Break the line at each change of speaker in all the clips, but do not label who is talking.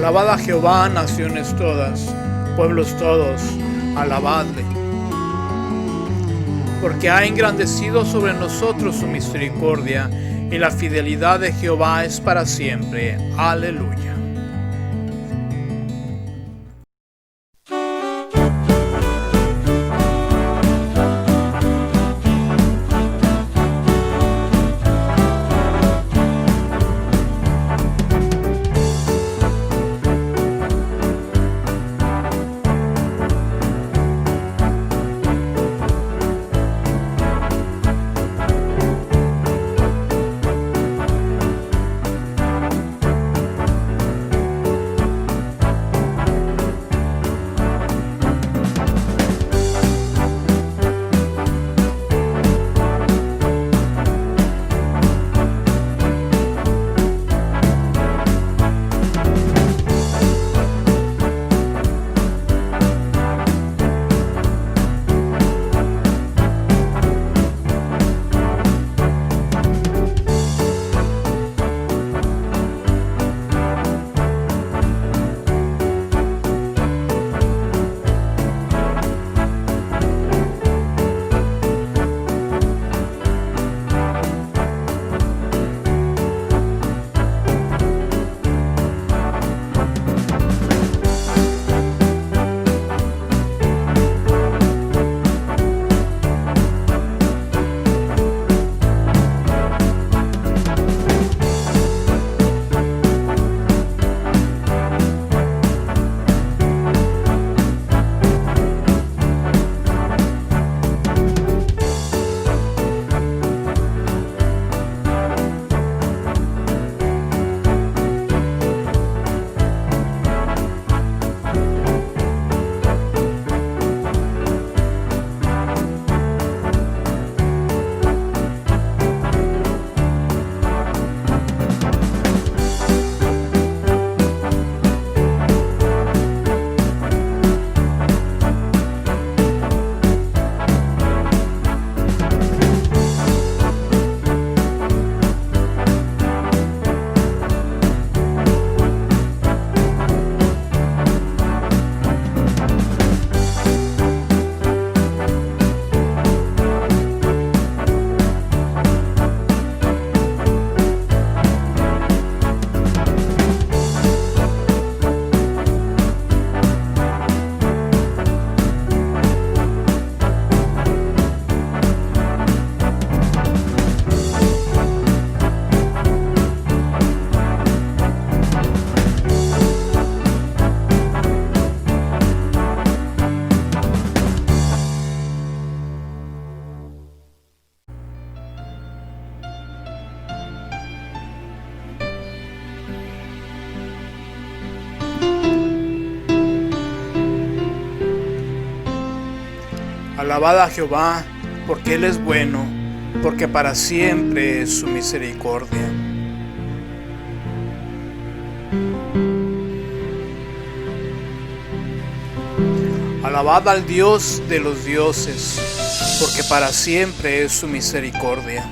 Alabad a Jehová, naciones todas, pueblos todos, alabadle. Porque ha engrandecido sobre nosotros su misericordia, y la fidelidad de Jehová es para siempre. Aleluya. Alabad a Jehová, porque Él es bueno, porque para siempre es su misericordia. Alabad al Dios de los dioses, porque para siempre es su misericordia.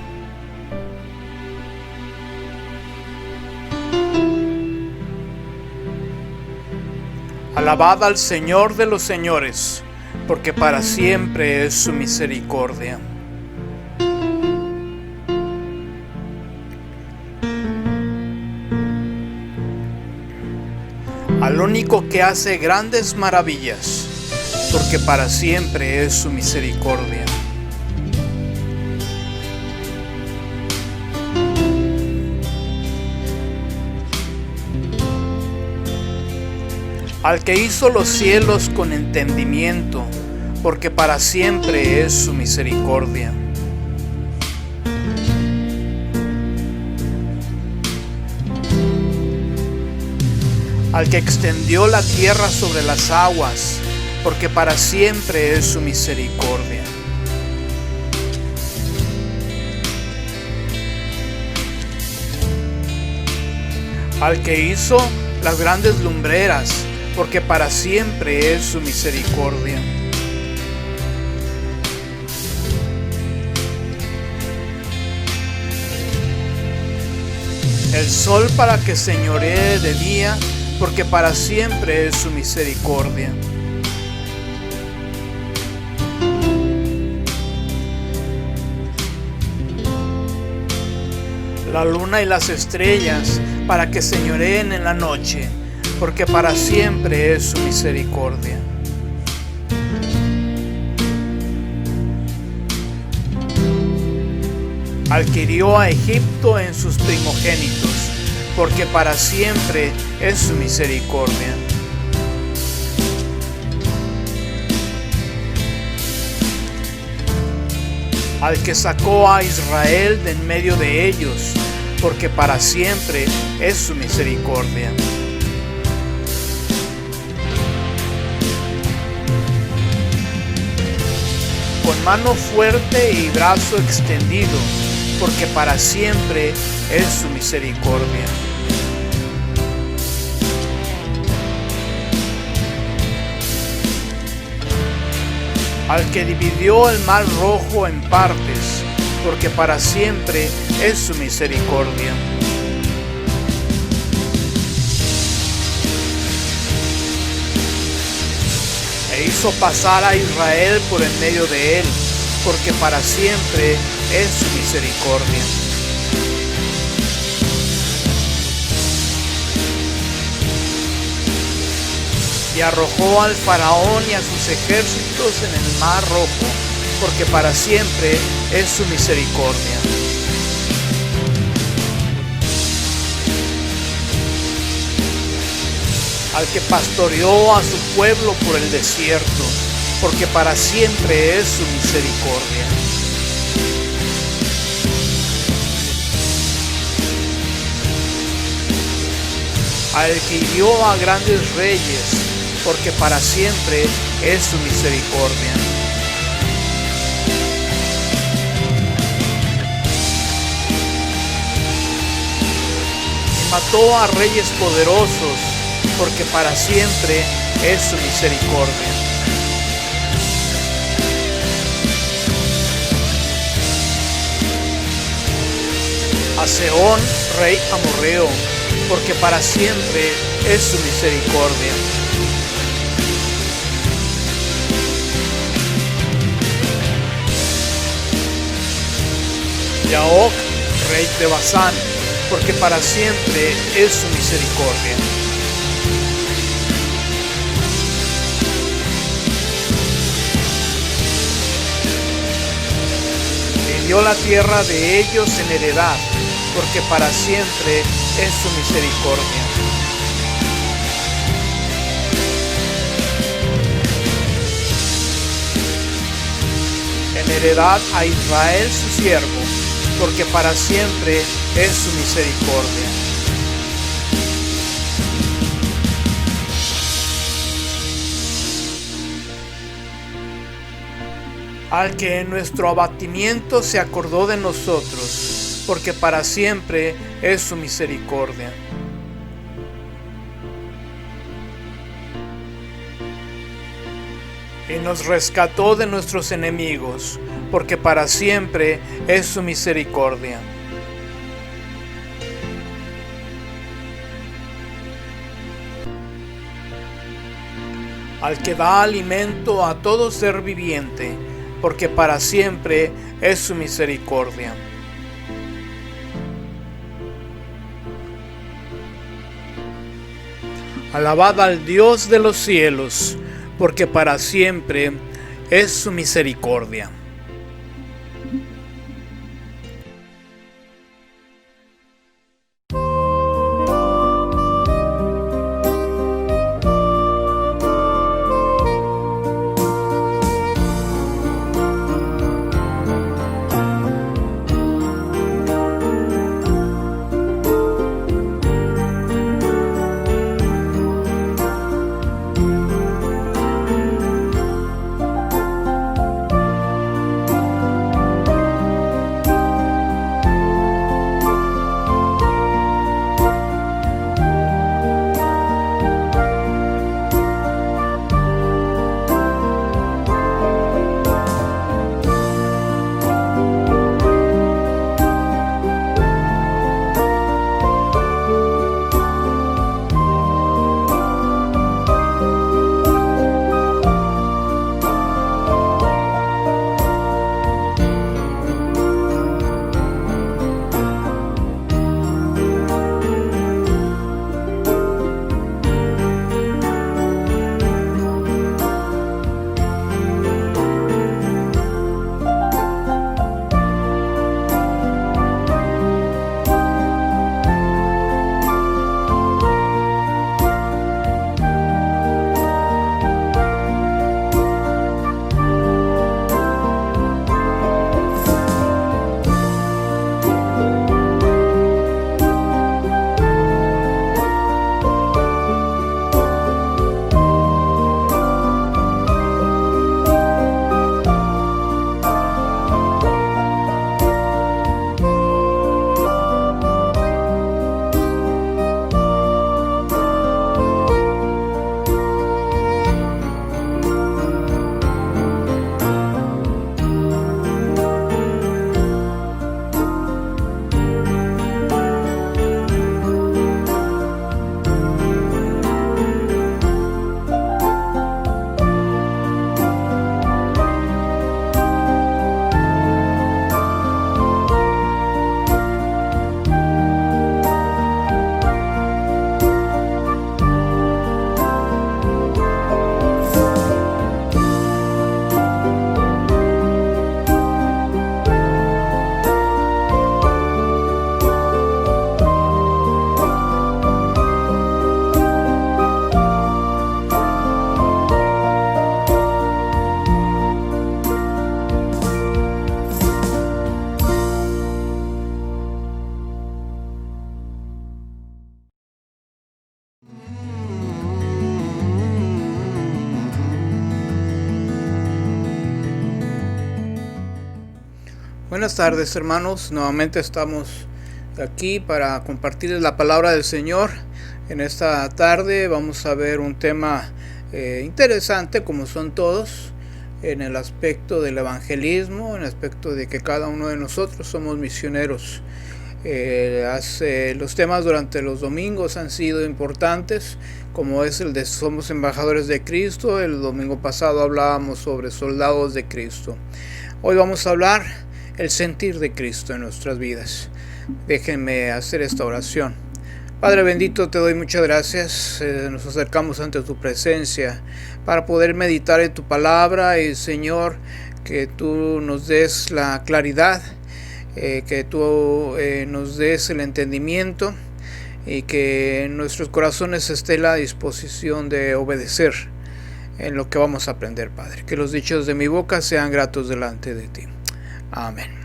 Alabad al Señor de los señores, porque para siempre es su misericordia. Al único que hace grandes maravillas, porque para siempre es su misericordia. Al que hizo los cielos con entendimiento, porque para siempre es su misericordia. Al que extendió la tierra sobre las aguas, porque para siempre es su misericordia. Al que hizo las grandes lumbreras, porque para siempre es su misericordia. El sol para que señoree de día porque para siempre es su misericordia. La luna y las estrellas, para que señoreen en la noche, porque para siempre es su misericordia. Al que hirió a Egipto en sus primogénitos, porque para siempre es su misericordia. Al que sacó a Israel de en medio de ellos, porque para siempre es su misericordia. Con mano fuerte y brazo extendido, porque para siempre es su misericordia. Al que dividió el mar rojo en partes, porque para siempre es su misericordia. E hizo pasar a Israel por en medio de él, porque para siempre es su misericordia. Y arrojó al faraón y a sus ejércitos en el mar rojo, porque para siempre es su misericordia. Al que pastoreó a su pueblo por el desierto, porque para siempre es su misericordia. Al que hirió a grandes reyes, porque para siempre es su misericordia. Y mató a reyes poderosos, porque para siempre es su misericordia. A Sehón, rey amorreo, porque para siempre es su misericordia. Y a Og, rey de Basán, porque para siempre es su misericordia. Y dio la tierra de ellos en heredad, porque para siempre es su misericordia. En heredad a Israel su siervo, porque para siempre es su misericordia. Al que en nuestro abatimiento se acordó de nosotros, porque para siempre es su misericordia. Y nos rescató de nuestros enemigos, porque para siempre es su misericordia. Al que da alimento a todo ser viviente, porque para siempre es su misericordia. Alabad al Dios de los cielos, porque para siempre es su misericordia. Buenas tardes, hermanos. Nuevamente estamos aquí para compartirles la palabra del Señor. En esta tarde vamos a ver un tema interesante, como son todos, en el aspecto del evangelismo, en el aspecto de que cada uno de nosotros somos misioneros. Los temas durante los domingos han sido importantes, como es el de Somos embajadores de Cristo. El domingo pasado hablábamos sobre soldados de Cristo. Hoy vamos a hablar el sentir de Cristo en nuestras vidas. Déjenme hacer esta oración. Padre bendito, te doy muchas gracias. Nos acercamos ante tu presencia para poder meditar en tu palabra y, Señor, que tú nos des la claridad, que tú nos des el entendimiento y que en nuestros corazones esté la disposición de obedecer en lo que vamos a aprender, Padre. Que los dichos de mi boca sean gratos delante de ti. Amén.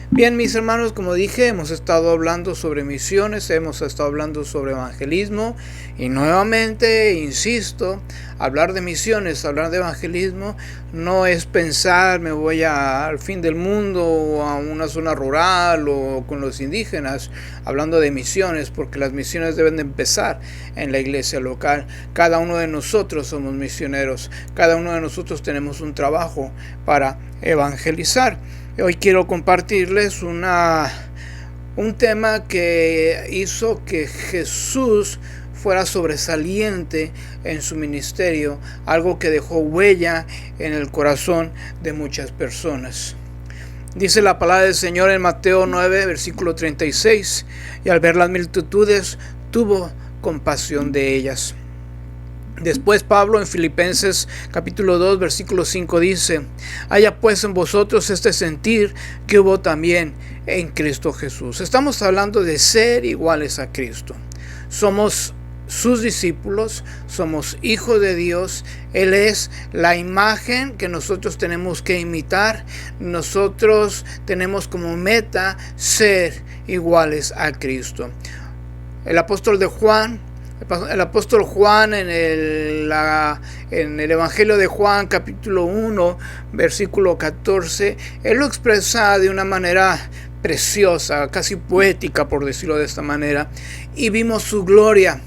Bien, mis hermanos, como dije, hemos estado hablando sobre misiones, hemos estado hablando sobre evangelismo y nuevamente, insisto, hablar de misiones, hablar de evangelismo no es pensar me voy al fin del mundo o a una zona rural o con los indígenas hablando de misiones, porque las misiones deben de empezar en la iglesia local. Cada uno de nosotros somos misioneros, cada uno de nosotros tenemos un trabajo para evangelizar. Hoy quiero compartirles un tema que hizo que Jesús fuera sobresaliente en su ministerio, algo que dejó huella en el corazón de muchas personas. Dice la palabra del Señor en Mateo 9, versículo 36, y al ver las multitudes tuvo compasión de ellas. Después Pablo en Filipenses capítulo 2 versículo 5 dice: haya pues en vosotros este sentir que hubo también en Cristo Jesús. Estamos hablando de ser iguales a Cristo. Somos sus discípulos, somos hijos de Dios. Él es la imagen que nosotros tenemos que imitar. Nosotros tenemos como meta ser iguales a Cristo. El apóstol Juan en el Evangelio de Juan capítulo 1 versículo 14, él lo expresa de una manera preciosa, casi poética, por decirlo de esta manera. Y vimos su gloria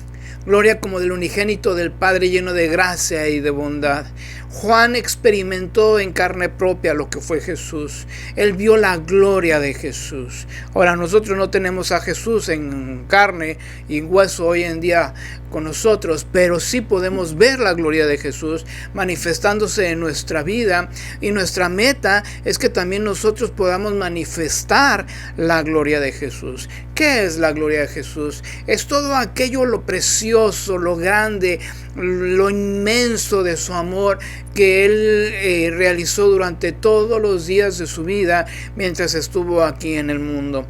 como del unigénito del Padre, lleno de gracia y de bondad. Juan experimentó en carne propia lo que fue Jesús. Él vio la gloria de Jesús. Ahora, nosotros no tenemos a Jesús en carne y hueso hoy en día con nosotros, pero sí podemos ver la gloria de Jesús manifestándose en nuestra vida, y nuestra meta es que también nosotros podamos manifestar la gloria de Jesús. ¿Qué es la gloria de Jesús? Es todo aquello, lo precioso, lo grande, lo inmenso de su amor que Él realizó durante todos los días de su vida mientras estuvo aquí en el mundo.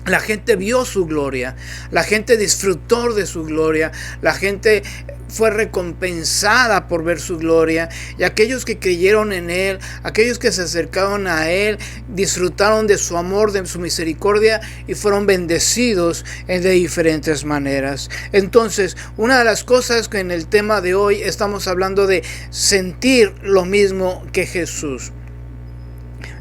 La gente vio su gloria, la gente disfrutó de su gloria, la gente fue recompensada por ver su gloria, y aquellos que creyeron en Él, aquellos que se acercaron a Él, disfrutaron de su amor, de su misericordia, y fueron bendecidos de diferentes maneras. Entonces, una de las cosas que en el tema de hoy estamos hablando de sentir lo mismo que Jesús.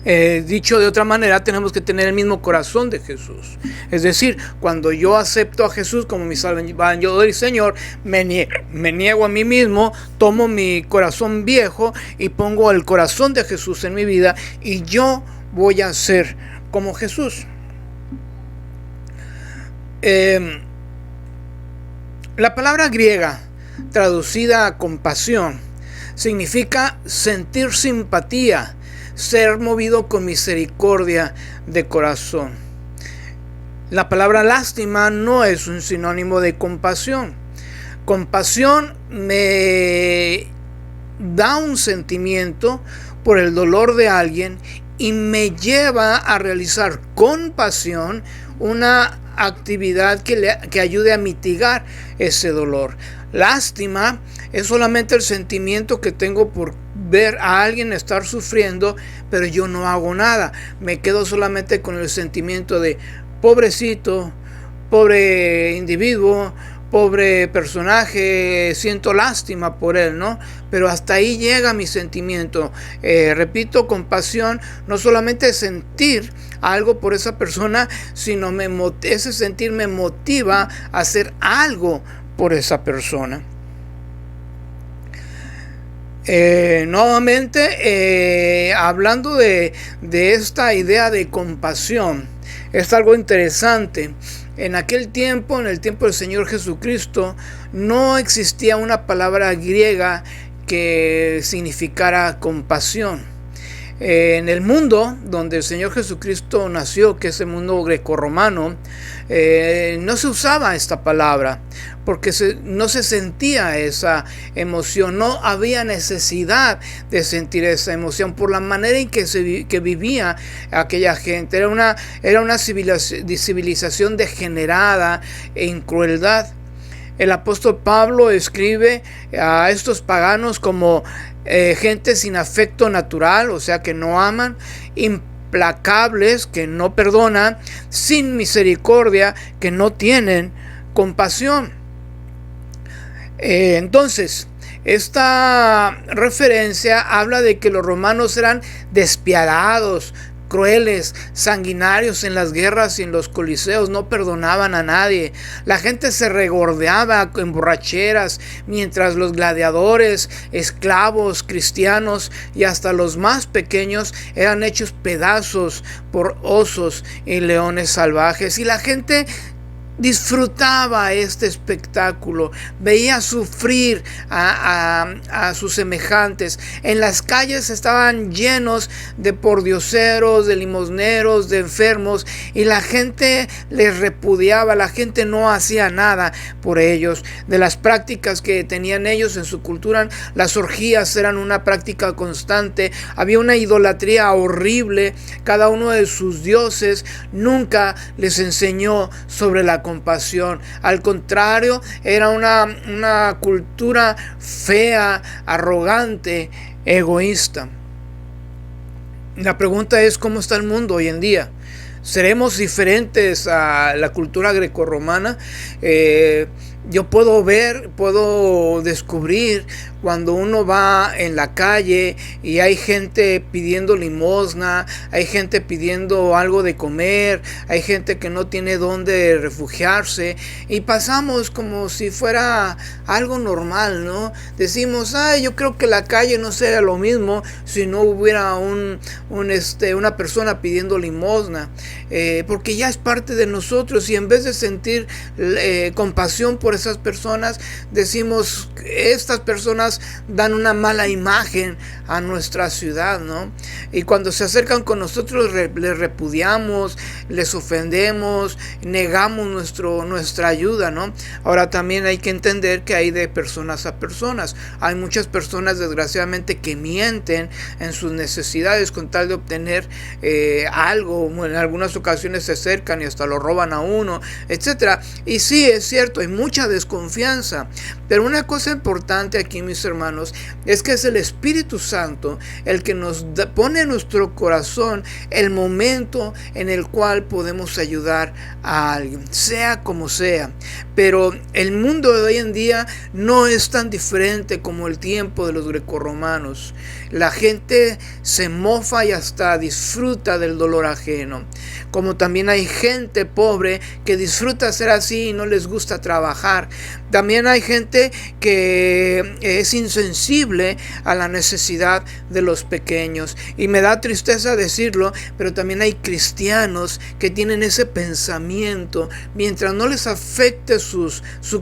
Dicho de otra manera, tenemos que tener el mismo corazón de Jesús. Es decir, cuando yo acepto a Jesús como mi Salvador y Señor, me niego a mí mismo, tomo mi corazón viejo y pongo el corazón de Jesús en mi vida, y yo voy a ser como Jesús. La palabra griega traducida a compasión significa sentir simpatía, ser movido con misericordia de corazón. La palabra lástima no es un sinónimo de compasión. Compasión me da un sentimiento por el dolor de alguien y me lleva a realizar con pasión una actividad que ayude a mitigar ese dolor. Lástima es solamente el sentimiento que tengo por ver a alguien estar sufriendo, pero yo no hago nada. Me quedo solamente con el sentimiento de pobrecito, pobre individuo, pobre personaje, siento lástima por él, ¿no? Pero hasta ahí llega mi sentimiento. Repito, compasión, no solamente sentir algo por esa persona, sino ese sentir me motiva a hacer algo por esa persona. Nuevamente, hablando de esta idea de compasión, es algo interesante. En aquel tiempo, en el tiempo del Señor Jesucristo, no existía una palabra griega que significara compasión. En el mundo donde el Señor Jesucristo nació, que es el mundo grecorromano, no se usaba esta palabra porque no se sentía esa emoción, no había necesidad de sentir esa emoción por la manera en que vivía aquella gente. Era una civilización degenerada en crueldad. El apóstol Pablo escribe a estos paganos como gente sin afecto natural, o sea que no aman, implacables, que no perdonan, sin misericordia, que no tienen compasión. Entonces, esta referencia habla de que los romanos eran despiadados, crueles, sanguinarios en las guerras y en los coliseos, no perdonaban a nadie. La gente se regordeaba en borracheras, mientras los gladiadores, esclavos, cristianos y hasta los más pequeños eran hechos pedazos por osos y leones salvajes. Y la gente disfrutaba este espectáculo, veía sufrir a sus semejantes. En las calles estaban llenos de pordioseros, de limosneros, de enfermos, y la gente les repudiaba, la gente no hacía nada por ellos. De las prácticas que tenían ellos en su cultura, las orgías eran una práctica constante, había una idolatría horrible, cada uno de sus dioses nunca les enseñó sobre la compasión. Al contrario, era una cultura fea, arrogante, egoísta. La pregunta es: ¿cómo está el mundo hoy en día? ¿Seremos diferentes a la cultura grecorromana? Yo puedo descubrir cuando uno va en la calle y hay gente pidiendo limosna, hay gente pidiendo algo de comer, hay gente que no tiene dónde refugiarse, y pasamos como si fuera algo normal, ¿no? Decimos: yo creo que la calle no sería lo mismo si no hubiera una persona pidiendo limosna, porque ya es parte de nosotros, y en vez de sentir compasión por esas personas, decimos: estas personas dan una mala imagen a nuestra ciudad, ¿no? Y cuando se acercan con nosotros les repudiamos, les ofendemos, negamos nuestra ayuda, ¿no? Ahora también hay que entender que hay de personas a personas. Hay muchas personas, desgraciadamente, que mienten en sus necesidades con tal de obtener algo. En algunas ocasiones se acercan y hasta lo roban a uno, etcétera. Y sí, es cierto, hay mucha desconfianza, pero una cosa importante aquí, mis hermanos, es que es el Espíritu Santo el que nos pone en nuestro corazón el momento en el cual podemos ayudar a alguien, sea como sea. Pero el mundo de hoy en día no es tan diferente como el tiempo de los grecorromanos. La gente se mofa y hasta disfruta del dolor ajeno. Como también hay gente pobre que disfruta ser así y no les gusta trabajar. También hay gente que es insensible a la necesidad de los pequeños. Y me da tristeza decirlo, pero también hay cristianos que tienen ese pensamiento. Mientras no les afecte su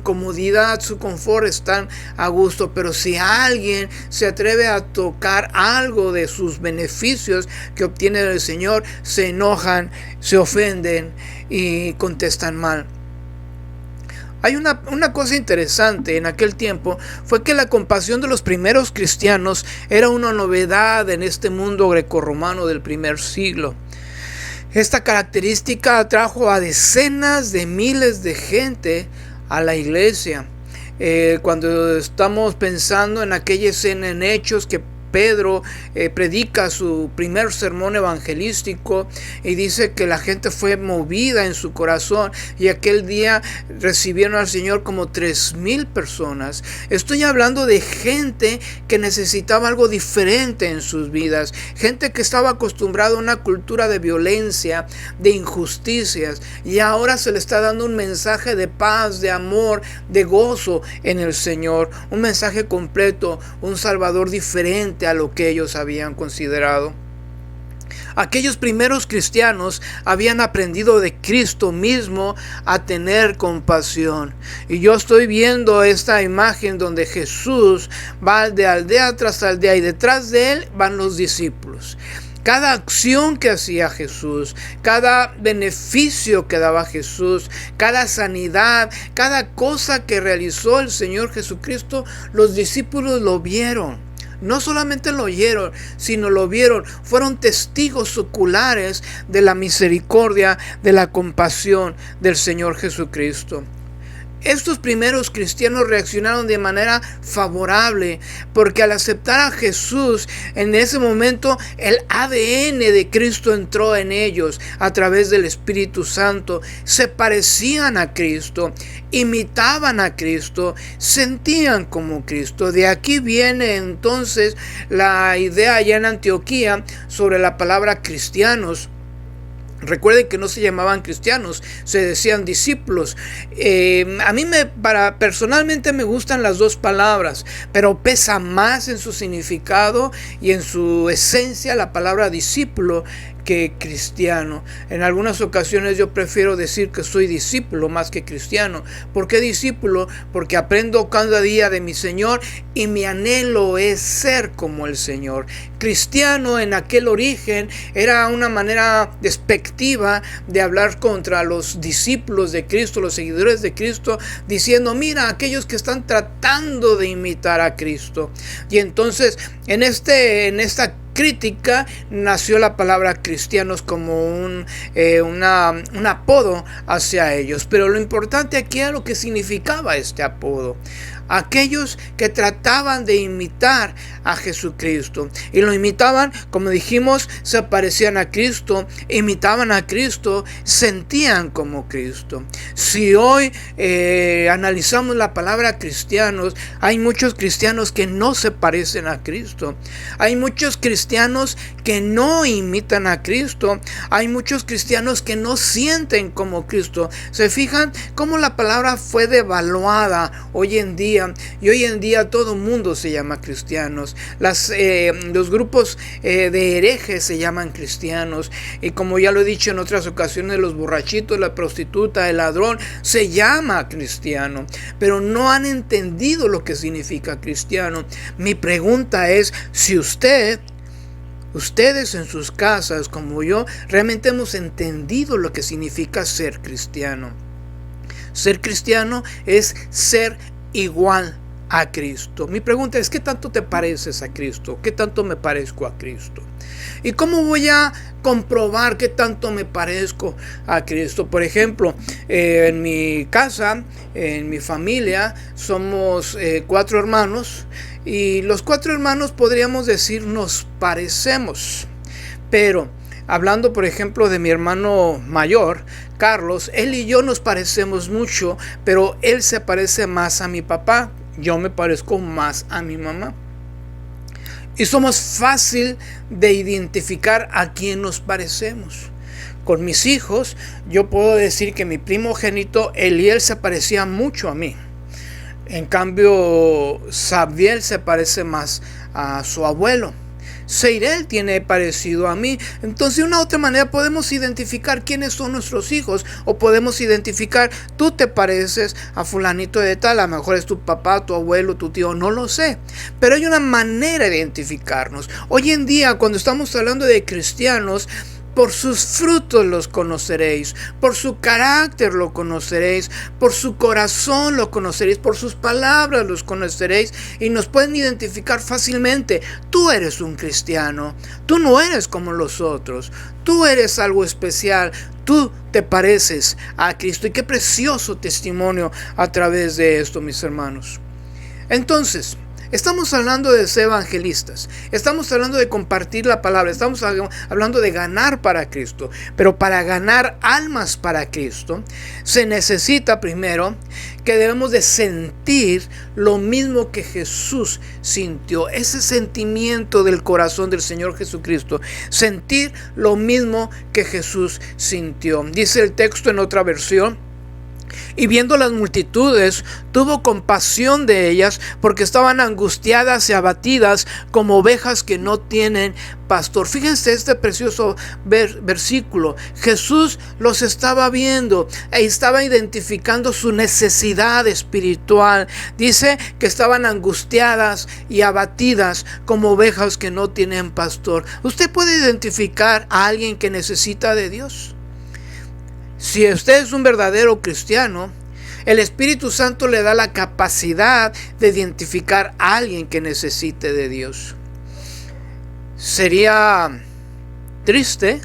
comodidad, su confort, están a gusto. Pero si alguien se atreve a tocar algo de sus beneficios que obtiene del Señor, se enojan, se ofenden y contestan mal. Hay una cosa interesante en aquel tiempo, fue que la compasión de los primeros cristianos era una novedad en este mundo grecorromano del primer siglo. Esta característica atrajo a decenas de miles de gente a la iglesia. Cuando estamos pensando en aquella escena en Hechos que Pedro predica su primer sermón evangelístico y dice que la gente fue movida en su corazón y aquel día recibieron al Señor como 3,000 personas. Estoy hablando de gente que necesitaba algo diferente en sus vidas, gente que estaba acostumbrada a una cultura de violencia, de injusticias, y ahora se le está dando un mensaje de paz, de amor, de gozo en el Señor, un mensaje completo, un Salvador diferente a lo que ellos habían considerado. Aquellos primeros cristianos habían aprendido de Cristo mismo a tener compasión. Y yo estoy viendo esta imagen donde Jesús va de aldea tras aldea y detrás de él van los discípulos. Cada acción que hacía Jesús, cada beneficio que daba Jesús, cada sanidad, cada cosa que realizó el Señor Jesucristo, los discípulos lo vieron. No solamente lo oyeron, sino lo vieron. Fueron testigos oculares de la misericordia, de la compasión del Señor Jesucristo. Estos primeros cristianos reaccionaron de manera favorable porque al aceptar a Jesús, en ese momento el ADN de Cristo entró en ellos a través del Espíritu Santo. Se parecían a Cristo, imitaban a Cristo, sentían como Cristo. De aquí viene entonces la idea allá en Antioquía sobre la palabra cristianos. Recuerden que no se llamaban cristianos, se decían discípulos. A mí personalmente me gustan las dos palabras, pero pesa más en su significado y en su esencia la palabra discípulo que cristiano. En algunas ocasiones yo prefiero decir que soy discípulo más que cristiano. ¿Por qué discípulo? Porque aprendo cada día de mi Señor y mi anhelo es ser como el Señor. Cristiano en aquel origen era una manera despectiva de hablar contra los discípulos de Cristo, los seguidores de Cristo, diciendo: mira, aquellos que están tratando de imitar a Cristo. Y entonces en esta crítica nació la palabra cristianos como un apodo hacia ellos. Pero lo importante aquí era lo que significaba este apodo. Aquellos que trataban de imitar a Jesucristo. Y lo imitaban, como dijimos, se parecían a Cristo, imitaban a Cristo, sentían como Cristo. Si hoy analizamos la palabra cristianos, hay muchos cristianos que no se parecen a Cristo. Hay muchos cristianos que no imitan a Cristo. Hay muchos cristianos que no sienten como Cristo. ¿Se fijan cómo la palabra fue devaluada hoy en día? Y hoy en día todo mundo se llama cristianos. Los grupos de herejes se llaman cristianos. Y como ya lo he dicho en otras ocasiones, los borrachitos, la prostituta, el ladrón, se llama cristiano. Pero no han entendido lo que significa cristiano. Mi pregunta es, si ustedes en sus casas como yo realmente hemos entendido lo que significa ser cristiano. Ser cristiano es ser igual a Cristo. Mi pregunta es: ¿qué tanto te pareces a Cristo? ¿Qué tanto me parezco a Cristo? ¿Y cómo voy a comprobar qué tanto me parezco a Cristo? Por ejemplo, en mi casa, en mi familia, somos 4 hermanos y los 4 hermanos podríamos decir nos parecemos. Pero hablando, por ejemplo, de mi hermano mayor, Carlos, él y yo nos parecemos mucho, pero él se parece más a mi papá, yo me parezco más a mi mamá. Y somos fácil de identificar a quién nos parecemos. Con mis hijos, yo puedo decir que mi primogénito, Eliel, se parecía mucho a mí. En cambio, Sabiel se parece más a su abuelo. Seirel tiene parecido a mí. Entonces, de una u otra manera podemos identificar quiénes son nuestros hijos, o podemos identificar: tú te pareces a fulanito de tal, a lo mejor es tu papá, tu abuelo, tu tío, no lo sé, pero hay una manera de identificarnos. Hoy en día, cuando estamos hablando de cristianos, por sus frutos los conoceréis, por su carácter lo conoceréis, por su corazón lo conoceréis, por sus palabras los conoceréis, y nos pueden identificar fácilmente. Tú eres un cristiano, tú no eres como los otros, tú eres algo especial, tú te pareces a Cristo. Y qué precioso testimonio a través de esto, mis hermanos. Entonces, Estamos hablando de ser evangelistas, estamos hablando de compartir la palabra, estamos hablando de ganar para Cristo. Pero para ganar almas para Cristo, se necesita primero que debemos de sentir lo mismo que Jesús sintió. Ese sentimiento del corazón del Señor Jesucristo, sentir lo mismo que Jesús sintió. Dice el texto en otra versión: y viendo las multitudes, tuvo compasión de ellas, porque estaban angustiadas y abatidas como ovejas que no tienen pastor. Fíjense este precioso versículo. Jesús los estaba viendo e estaba identificando su necesidad espiritual. Dice que estaban angustiadas y abatidas como ovejas que no tienen pastor. ¿Usted puede identificar a alguien que necesita de Dios? Si usted es un verdadero cristiano, el Espíritu Santo le da la capacidad de identificar a alguien que necesite de Dios. Sería triste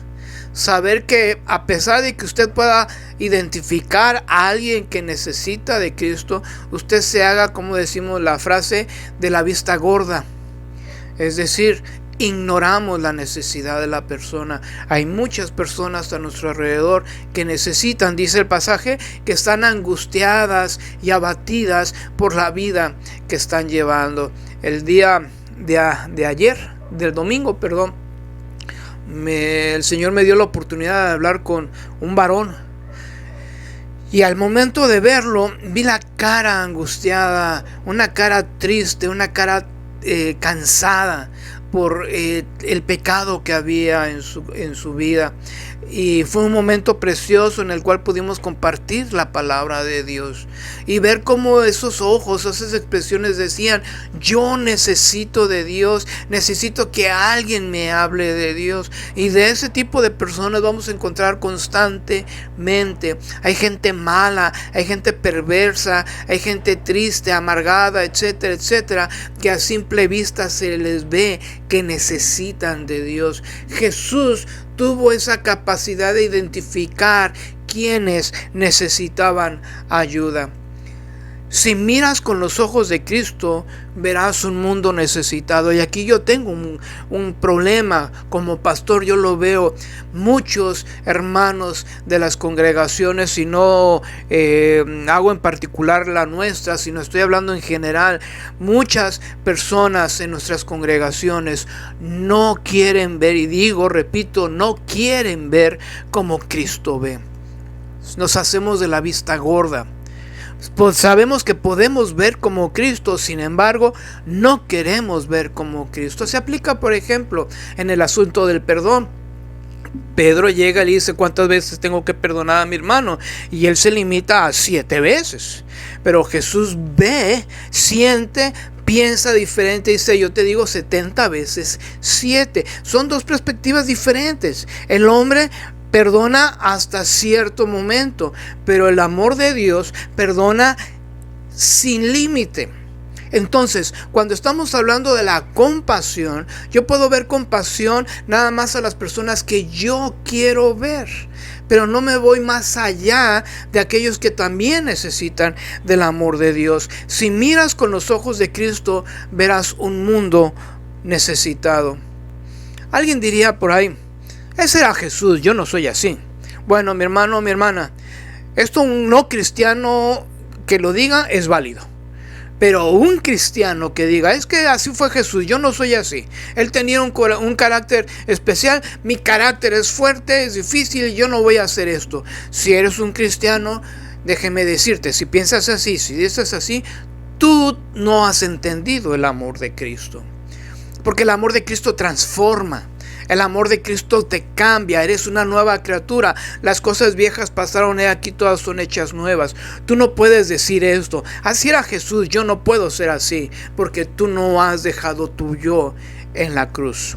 saber que, a pesar de que usted pueda identificar a alguien que necesita de Cristo, usted se haga, como decimos la frase, de la vista gorda. Es decir, ignoramos la necesidad de la persona. Hay muchas personas a nuestro alrededor que necesitan, dice el pasaje, que están angustiadas y abatidas por la vida que están llevando. El día del domingo, el Señor me dio la oportunidad de hablar con un varón. Y al momento de verlo, vi la cara angustiada, una cara triste, una cara cansada por el pecado que había en su vida. Y fue un momento precioso en el cual pudimos compartir la palabra de Dios y ver cómo esos ojos, esas expresiones decían: yo necesito de Dios, necesito que alguien me hable de Dios. Y de ese tipo de personas vamos a encontrar constantemente. Hay gente mala, hay gente perversa, hay gente triste, amargada, etcétera, etcétera, que a simple vista se les ve que necesitan de Dios. Jesús tuvo esa capacidad de identificar quienes necesitaban ayuda. Si miras con los ojos de Cristo, verás un mundo necesitado. Y aquí yo tengo un problema como pastor. Yo lo veo. Muchos hermanos de las congregaciones, y no hago en particular la nuestra, sino estoy hablando en general, muchas personas en nuestras congregaciones no quieren ver, y repito, no quieren ver como Cristo ve. Nos hacemos de la vista gorda. Pues sabemos que podemos ver como Cristo, sin embargo, no queremos ver como Cristo. Se aplica, por ejemplo, en el asunto del perdón. Pedro llega y le dice: ¿cuántas veces tengo que perdonar a mi hermano? Y él se limita a 7 veces. Pero Jesús ve, siente, piensa diferente y dice: yo te digo 70 veces 7. Son dos perspectivas diferentes. El hombre perdona hasta cierto momento, pero el amor de Dios perdona sin límite. Entonces, cuando estamos hablando de la compasión, yo puedo ver compasión nada más a las personas que yo quiero ver, pero no me voy más allá de aquellos que también necesitan del amor de Dios. Si miras con los ojos de Cristo, verás un mundo necesitado. Alguien diría por ahí: ese era Jesús, yo no soy así. Bueno, mi hermano, mi hermana, esto un no cristiano que lo diga es válido. Pero un cristiano que diga: es que así fue Jesús, yo no soy así. Él tenía un carácter especial, mi carácter es fuerte, es difícil, yo no voy a hacer esto. Si eres un cristiano, déjeme decirte, si piensas así, si dices así, tú no has entendido el amor de Cristo. Porque el amor de Cristo transforma. El amor de Cristo te cambia, eres una nueva criatura. Las cosas viejas pasaron, he aquí todas son hechas nuevas. Tú no puedes decir esto: así era Jesús, yo no puedo ser así, porque tú no has dejado tu yo en la cruz.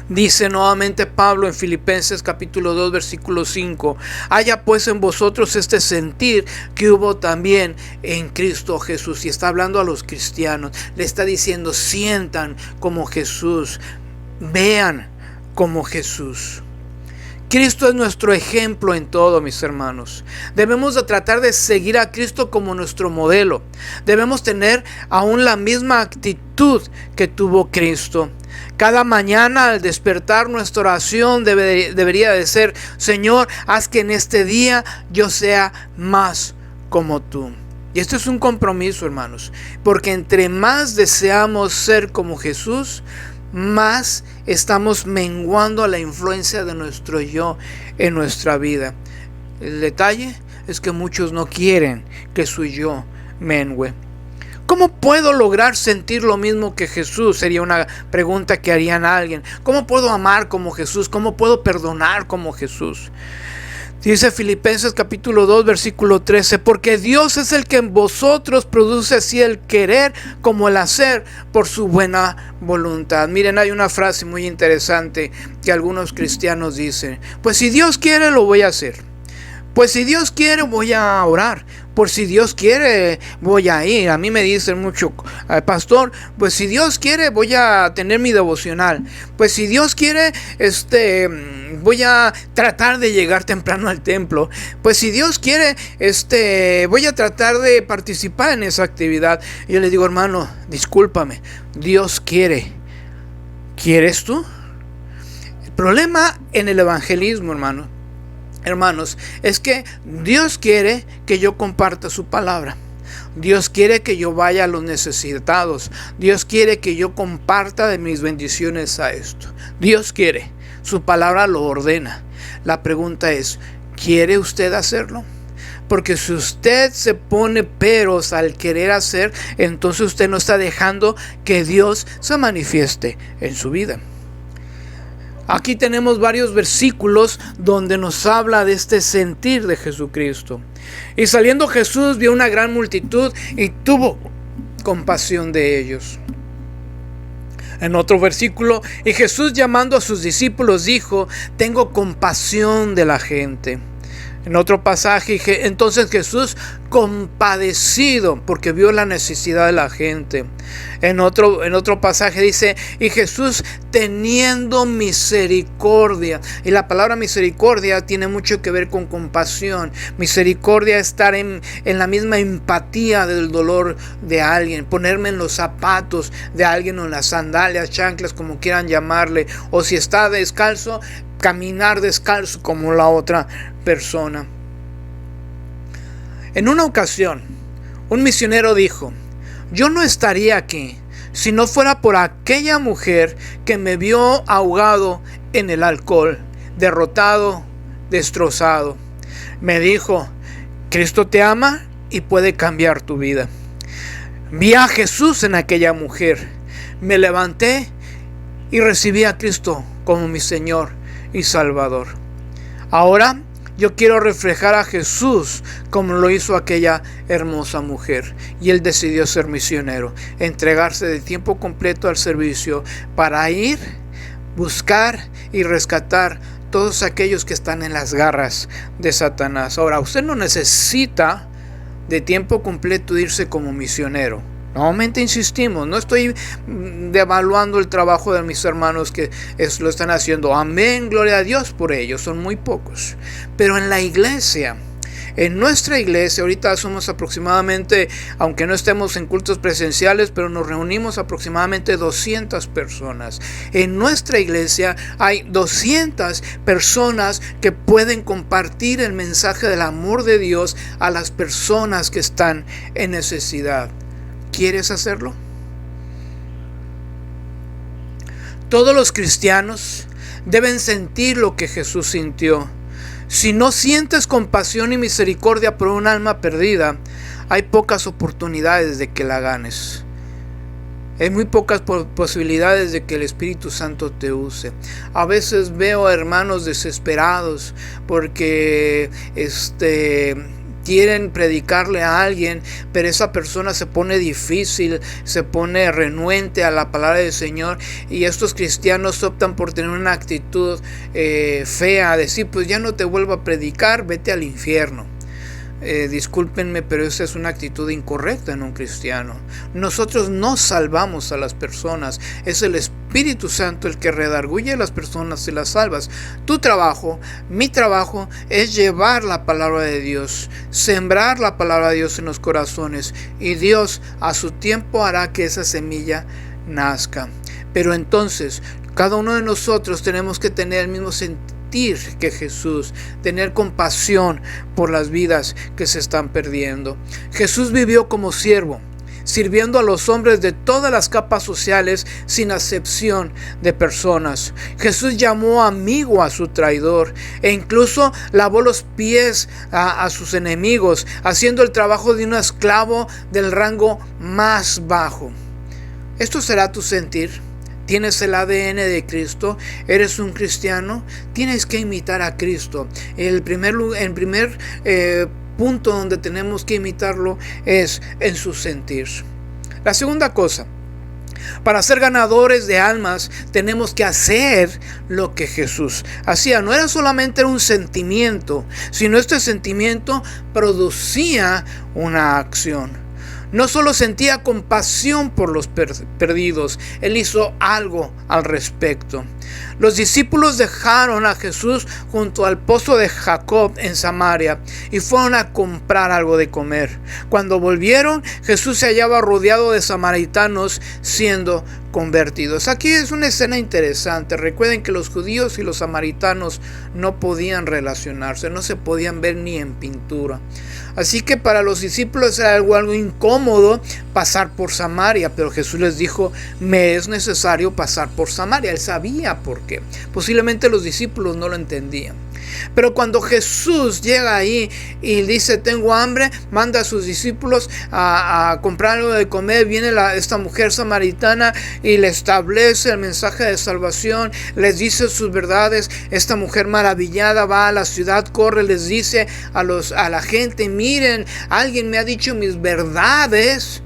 Dice nuevamente Pablo en Filipenses capítulo 2 versículo 5: haya pues en vosotros este sentir que hubo también en Cristo Jesús. Y está hablando a los cristianos, le está diciendo: sientan como Jesús, vean como Jesús. Cristo es nuestro ejemplo en todo, mis hermanos. Debemos de tratar de seguir a Cristo como nuestro modelo. Debemos tener aún la misma actitud que tuvo Cristo. Cada mañana al despertar nuestra oración debería de ser: Señor, haz que en este día yo sea más como tú. Y esto es un compromiso, hermanos, porque entre más deseamos ser como Jesús, más estamos menguando a la influencia de nuestro yo en nuestra vida. El detalle es que muchos no quieren que su yo mengue. ¿Cómo puedo lograr sentir lo mismo que Jesús? Sería una pregunta que harían a alguien. ¿Cómo puedo amar como Jesús? ¿Cómo puedo perdonar como Jesús? Dice Filipenses capítulo 2 versículo 13: porque Dios es el que en vosotros produce así el querer como el hacer por su buena voluntad. Miren, hay una frase muy interesante que algunos cristianos dicen: pues si Dios quiere lo voy a hacer. Pues si Dios quiere voy a orar. Por si Dios quiere voy a ir. A mí me dicen mucho: pastor, pues si Dios quiere voy a tener mi devocional. Pues si Dios quiere voy a tratar de llegar temprano al templo. Pues si Dios quiere voy a tratar de participar en esa actividad. Y yo le digo: hermano, discúlpame, Dios quiere. ¿Quieres tú? El problema en el evangelismo, hermanos, es que Dios quiere que yo comparta su palabra. Dios quiere que yo vaya a los necesitados. Dios quiere que yo comparta de mis bendiciones a esto. Dios quiere. Su palabra lo ordena. La pregunta es: ¿quiere usted hacerlo? Porque si usted se pone peros al querer hacer, entonces usted no está dejando que Dios se manifieste en su vida. Aquí tenemos varios versículos donde nos habla de este sentir de Jesucristo. Y saliendo Jesús vio una gran multitud y tuvo compasión de ellos. En otro versículo: y Jesús, llamando a sus discípulos, dijo: tengo compasión de la gente. En otro pasaje: entonces Jesús, compadecido porque vio la necesidad de la gente. En otro pasaje dice: y Jesús, teniendo misericordia. Y la palabra misericordia tiene mucho que ver con compasión. Misericordia es estar en la misma empatía del dolor de alguien, ponerme en los zapatos de alguien, o en las sandalias, chanclas, como quieran llamarle, o si está descalzo, caminar descalzo como la otra persona. En una ocasión, un misionero dijo: yo no estaría aquí si no fuera por aquella mujer que me vio ahogado en el alcohol, derrotado, destrozado. Me dijo: Cristo te ama y puede cambiar tu vida. Vi a Jesús en aquella mujer. Me levanté y recibí a Cristo como mi Señor y Salvador. Ahora yo quiero reflejar a Jesús como lo hizo aquella hermosa mujer. Y él decidió ser misionero, entregarse de tiempo completo al servicio para ir, buscar y rescatar todos aquellos que están en las garras de Satanás. Ahora, usted no necesita de tiempo completo irse como misionero. Nuevamente insistimos, no estoy devaluando el trabajo de mis hermanos que lo están haciendo. Amén, gloria a Dios por ellos, son muy pocos. Pero en la iglesia, en nuestra iglesia, ahorita somos aproximadamente, aunque no estemos en cultos presenciales, pero nos reunimos aproximadamente 200 personas. En nuestra iglesia hay 200 personas que pueden compartir el mensaje del amor de Dios a las personas que están en necesidad. ¿Quieres hacerlo? Todos los cristianos deben sentir lo que Jesús sintió. Si no sientes compasión y misericordia por un alma perdida, hay pocas oportunidades de que la ganes. Hay muy pocas posibilidades de que el Espíritu Santo te use. A veces veo a hermanos desesperados porque quieren predicarle a alguien, pero esa persona se pone difícil, se pone renuente a la palabra del Señor, y estos cristianos optan por tener una actitud fea, decir: pues ya no te vuelvo a predicar, vete al infierno. discúlpenme, pero esa es una actitud incorrecta en un cristiano. Nosotros no salvamos a las personas, es el Espíritu Santo el que redarguye a las personas y las salvas. Tu trabajo, mi trabajo, es llevar la palabra de Dios, sembrar la palabra de Dios en los corazones, y Dios a su tiempo hará que esa semilla nazca. Pero entonces, cada uno de nosotros tenemos que tener el mismo sentir que Jesús, tener compasión por las vidas que se están perdiendo. Jesús vivió como siervo, sirviendo a los hombres de todas las capas sociales sin acepción de personas. Jesús llamó amigo a su traidor e incluso lavó los pies a sus enemigos, haciendo el trabajo de un esclavo del rango más bajo. ¿Esto será tu sentir? ¿Tienes el ADN de Cristo? ¿Eres un cristiano? Tienes que imitar a Cristo. El primer punto donde tenemos que imitarlo es en su sentir. La segunda cosa, para ser ganadores de almas tenemos que hacer lo que Jesús hacía. No era solamente un sentimiento, sino este sentimiento producía una acción. No solo sentía compasión por los perdidos, Él hizo algo al respecto. Los discípulos dejaron a Jesús junto al pozo de Jacob en Samaria y fueron a comprar algo de comer. Cuando volvieron, Jesús se hallaba rodeado de samaritanos siendo convertidos. Aquí es una escena interesante. Recuerden que los judíos y los samaritanos no podían relacionarse, no se podían ver ni en pintura. Así que para los discípulos era algo incómodo pasar por Samaria, pero Jesús les dijo, me es necesario pasar por Samaria. Él sabía por qué. Posiblemente los discípulos no lo entendían. Pero cuando Jesús llega ahí y dice tengo hambre, manda a sus discípulos a comprar algo de comer, viene esta mujer samaritana y le establece el mensaje de salvación, les dice sus verdades. Esta mujer maravillada va a la ciudad, corre, les dice a la gente, miren, alguien me ha dicho mis verdades.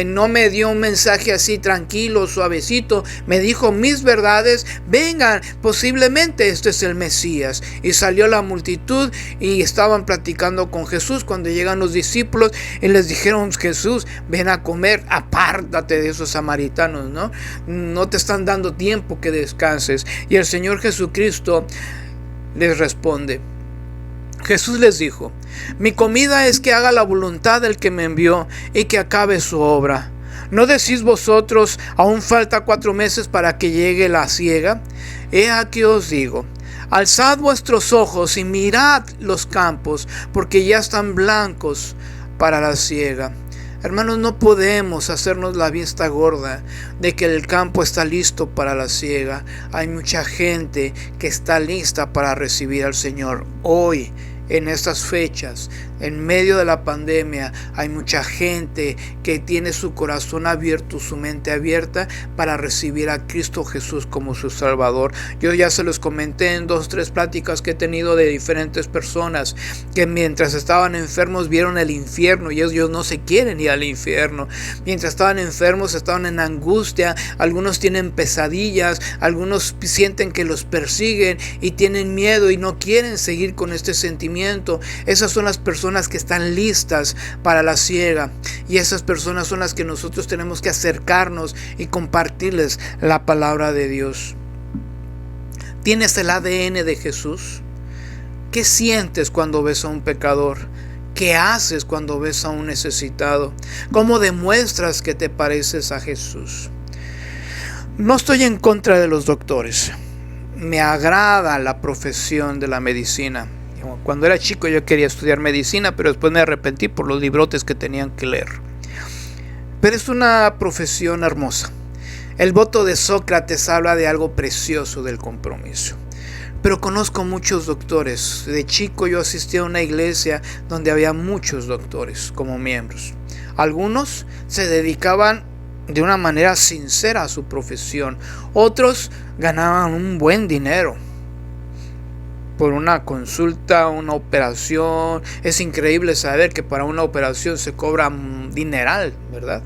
No me dio un mensaje así tranquilo, suavecito. Me dijo mis verdades. Vengan, posiblemente este es el Mesías. Y salió la multitud y estaban platicando con Jesús. Cuando llegan los discípulos y les dijeron, Jesús, ven a comer. Apártate de esos samaritanos, ¿no? No te están dando tiempo que descanses. Y el Señor Jesucristo les responde. Jesús les dijo, mi comida es que haga la voluntad del que me envió y que acabe su obra. ¿No decís vosotros, aún falta 4 meses para que llegue la siega? He aquí os digo, alzad vuestros ojos y mirad los campos, porque ya están blancos para la siega. Hermanos, no podemos hacernos la vista gorda de que el campo está listo para la siega. Hay mucha gente que está lista para recibir al Señor hoy. En estas fechas, en medio de la pandemia, hay mucha gente que tiene su corazón abierto, su mente abierta para recibir a Cristo Jesús como su Salvador. Yo ya se los comenté en 2 o 3 pláticas que he tenido de diferentes personas que mientras estaban enfermos vieron el infierno y ellos no se quieren ir al infierno. Mientras estaban enfermos estaban en angustia, algunos tienen pesadillas, algunos sienten que los persiguen y tienen miedo y no quieren seguir con este sentimiento. Esas son las personas que están listas para la siega y esas personas son las que nosotros tenemos que acercarnos y compartirles la palabra de Dios. ¿Tienes el ADN de Jesús? ¿Qué sientes cuando ves a un pecador? ¿Qué haces cuando ves a un necesitado? ¿Cómo demuestras que te pareces a Jesús? No estoy en contra de los doctores. Me agrada la profesión de la medicina. Cuando era chico yo quería estudiar medicina, pero después me arrepentí por los librotes que tenían que leer. Pero es una profesión hermosa. El voto de Sócrates habla de algo precioso del compromiso. Pero conozco muchos doctores. De chico yo asistí a una iglesia donde había muchos doctores como miembros. Algunos se dedicaban de una manera sincera a su profesión. Otros ganaban un buen dinero por una consulta, una operación. Es increíble saber que para una operación se cobra un dineral, ¿verdad?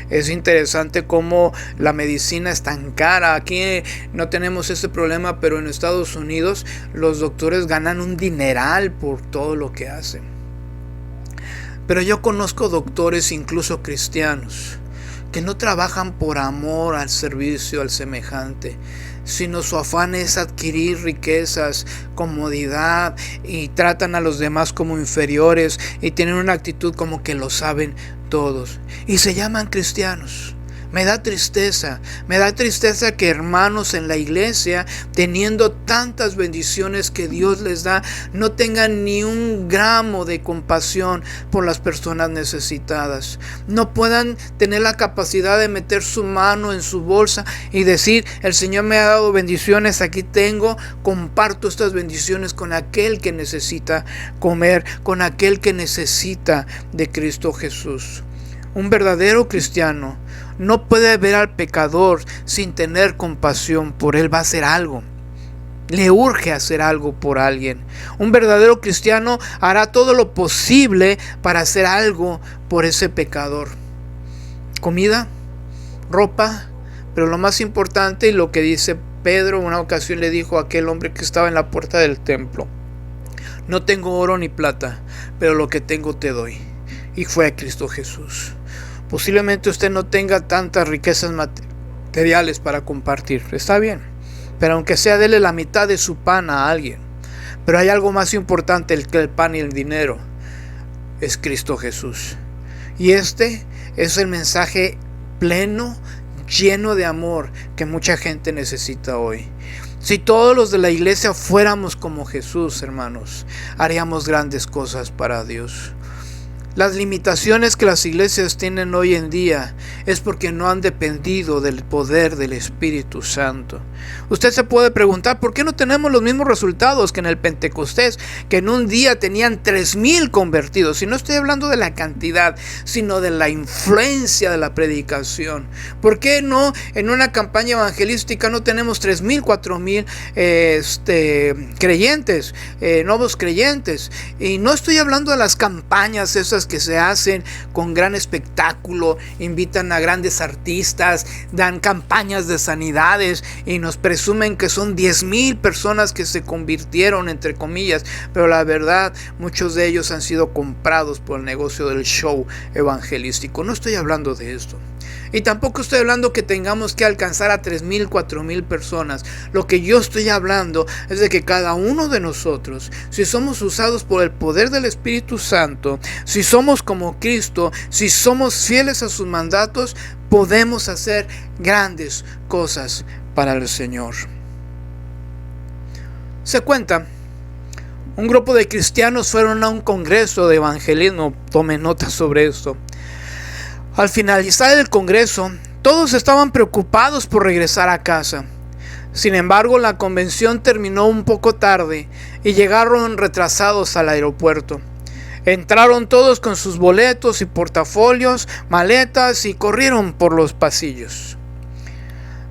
Es interesante cómo la medicina es tan cara. Aquí no tenemos ese problema, pero en Estados Unidos los doctores ganan un dineral por todo lo que hacen. Pero yo conozco doctores, incluso cristianos, que no trabajan por amor al servicio al semejante, sino su afán es adquirir riquezas, comodidad, y tratan a los demás como inferiores y tienen una actitud como que lo saben todos y se llaman cristianos. Me da tristeza que hermanos en la iglesia, teniendo tantas bendiciones que Dios les da, no tengan ni un gramo de compasión por las personas necesitadas. No puedan tener la capacidad de meter su mano en su bolsa y decir: el Señor me ha dado bendiciones, aquí tengo, comparto estas bendiciones con aquel que necesita comer, con aquel que necesita de Cristo Jesús. Un verdadero cristiano no puede ver al pecador sin tener compasión por él. Va a hacer algo. Le urge hacer algo por alguien. Un verdadero cristiano hará todo lo posible para hacer algo por ese pecador. Comida, ropa, pero lo más importante, y lo que dice Pedro, una ocasión le dijo a aquel hombre que estaba en la puerta del templo: no tengo oro ni plata, pero lo que tengo te doy. Y fue a Cristo Jesús. Posiblemente usted no tenga tantas riquezas materiales para compartir, está bien, pero aunque sea, dele la mitad de su pan a alguien. Pero hay algo más importante que el pan y el dinero: es Cristo Jesús. Y este es el mensaje pleno, lleno de amor que mucha gente necesita hoy. Si todos los de la iglesia fuéramos como Jesús, hermanos, haríamos grandes cosas para Dios. Las limitaciones que las iglesias tienen hoy en día es porque no han dependido del poder del Espíritu Santo. Usted se puede preguntar: ¿por qué no tenemos los mismos resultados que en el Pentecostés, que en un día tenían 3,000 convertidos? Y no estoy hablando de la cantidad, sino de la influencia de la predicación. ¿Por qué no en una campaña evangelística no tenemos 3,000, 4,000 creyentes, nuevos creyentes? Y no estoy hablando de las campañas esas que se hacen con gran espectáculo, invitan a grandes artistas, dan campañas de sanidades y nos presumen que son 10,000 personas que se convirtieron, entre comillas, pero la verdad, muchos de ellos han sido comprados por el negocio del show evangelístico. No estoy hablando de esto. Y tampoco estoy hablando que tengamos que alcanzar a 3,000, 4,000 personas. Lo que yo estoy hablando es de que cada uno de nosotros, si somos usados por el poder del Espíritu Santo, si somos como Cristo, si somos fieles a sus mandatos, podemos hacer grandes cosas para el Señor. Se cuenta, un grupo de cristianos fueron a un congreso de evangelismo. Tome nota sobre esto. Al finalizar el congreso, todos estaban preocupados por regresar a casa. Sin embargo, la convención terminó un poco tarde y llegaron retrasados al aeropuerto. Entraron todos con sus boletos y portafolios, maletas, y corrieron por los pasillos.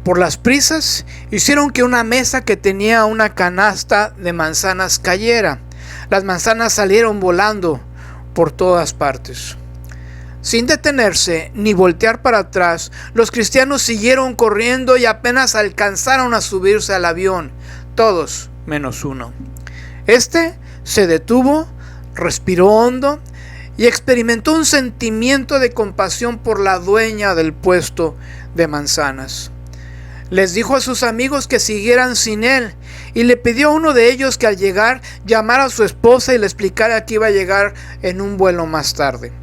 Por las prisas, hicieron que una mesa que tenía una canasta de manzanas cayera. Las manzanas salieron volando por todas partes. Sin detenerse ni voltear para atrás, los cristianos siguieron corriendo y apenas alcanzaron a subirse al avión, todos menos uno. Este se detuvo, respiró hondo y experimentó un sentimiento de compasión por la dueña del puesto de manzanas. Les dijo a sus amigos que siguieran sin él y le pidió a uno de ellos que al llegar llamara a su esposa y le explicara que iba a llegar en un vuelo más tarde.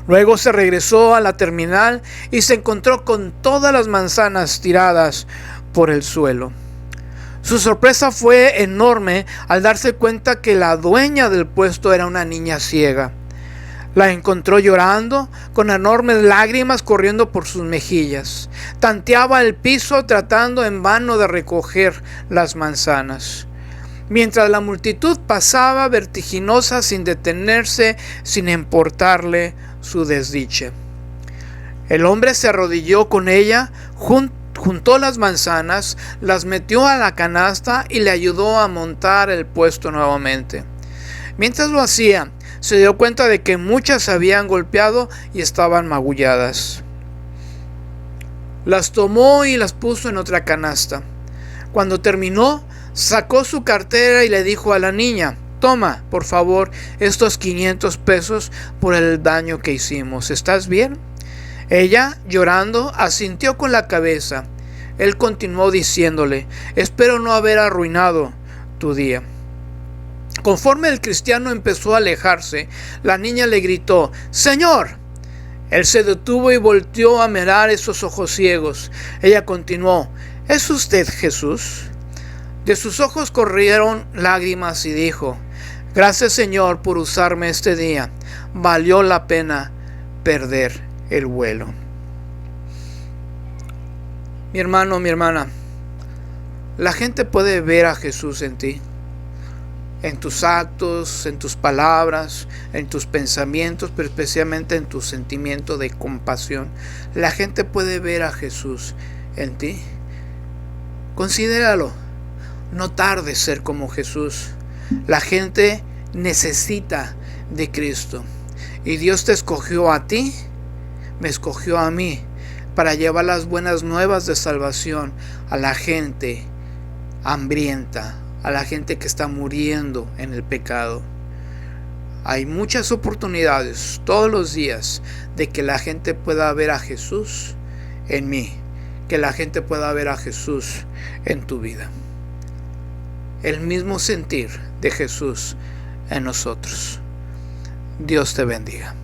Luego se regresó a la terminal y se encontró con todas las manzanas tiradas por el suelo. Su sorpresa fue enorme al darse cuenta que la dueña del puesto era una niña ciega. La encontró llorando, con enormes lágrimas corriendo por sus mejillas. Tanteaba el piso tratando en vano de recoger las manzanas. Mientras la multitud pasaba vertiginosa sin detenerse, sin importarle su desdicha. El hombre se arrodilló con ella, juntó las manzanas, las metió a la canasta y le ayudó a montar el puesto nuevamente. Mientras lo hacía, se dio cuenta de que muchas se habían golpeado y estaban magulladas. Las tomó y las puso en otra canasta. Cuando terminó, sacó su cartera y le dijo a la niña: toma, por favor, estos 500 pesos por el daño que hicimos. ¿Estás bien? Ella, llorando, asintió con la cabeza. Él continuó diciéndole: espero no haber arruinado tu día. Conforme el cristiano empezó a alejarse, la niña le gritó: Señor. Él se detuvo y volteó a mirar esos ojos ciegos. Ella continuó: ¿es usted Jesús? De sus ojos corrieron lágrimas y dijo: gracias, Señor, por usarme este día. Valió la pena perder el vuelo. Mi hermano, mi hermana, la gente puede ver a Jesús en ti, en tus actos, en tus palabras, en tus pensamientos, pero especialmente en tu sentimiento de compasión. La gente puede ver a Jesús en ti. Considéralo. No tardes ser como Jesús. La gente necesita de Cristo. Y Dios te escogió a ti, me escogió a mí, para llevar las buenas nuevas de salvación a la gente hambrienta, a la gente que está muriendo en el pecado. Hay muchas oportunidades todos los días de que la gente pueda ver a Jesús en mí, que la gente pueda ver a Jesús en tu vida. El mismo sentir de Jesús en nosotros. Dios te bendiga.